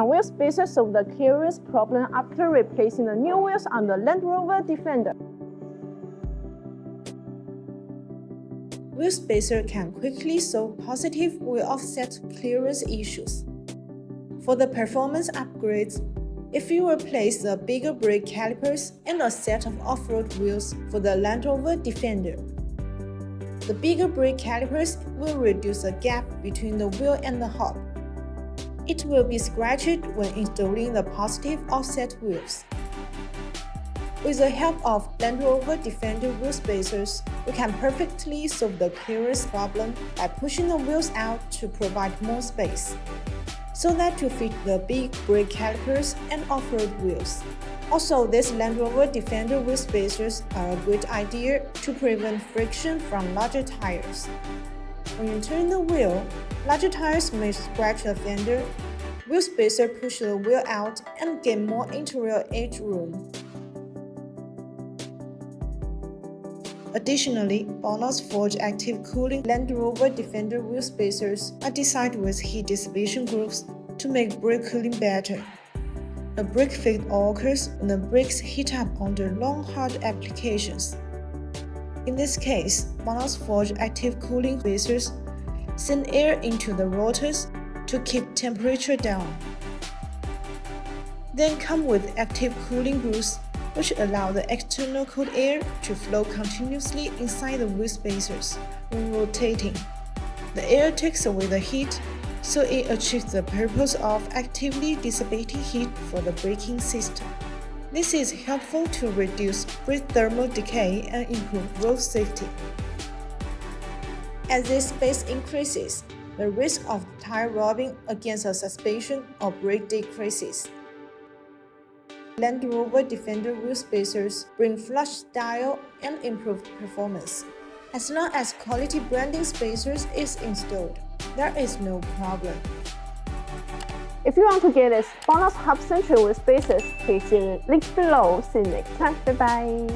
Can wheel spacers solve the curious problem after replacing the new wheels on the Land Rover Defender? Wheel spacer can quickly solve positive wheel offset clearance issues. For the performance upgrades, if you replace the bigger brake calipers and a set of off-road wheels for the Land Rover Defender, the bigger brake calipers will reduce the gap between the wheel and the hub. It will be scratched when installing the positive offset wheels. With the help of Land Rover Defender wheel spacers, we can perfectly solve the clearance problem by pushing the wheels out to provide more space, so that to fit the big brake calipers and off-road wheels. Also, these Land Rover Defender wheel spacers are a great idea to prevent friction from larger tires. When you turn the wheel, larger tires may scratch the fender. Wheel spacer push the wheel out and gain more interior edge room. Additionally, BONOSS Forge Active Cooling Land Rover Defender wheel spacers are designed with heat dissipation groups to make brake cooling better. A brake fade occurs when the brakes heat up under long, hard applications. In this case, BONOSS Forge Active Cooling spacers send air into the rotors to keep temperature down. Then come with active cooling grooves, which allow the external cold air to flow continuously inside the wheel spacers when rotating. The air takes away the heat, so it achieves the purpose of actively dissipating heat for the braking system. This is helpful to reduce brake thermal decay and improve road safety. As this space increases, the risk of tire rubbing against a suspension or brake decreases. Land Rover Defender wheel spacers bring flush style and improved performance. As long as quality branding spacers is installed, there is no problem. If you want to get this BONOSS Hub Central wheel spacers, please see the link below. See you next time. Bye bye.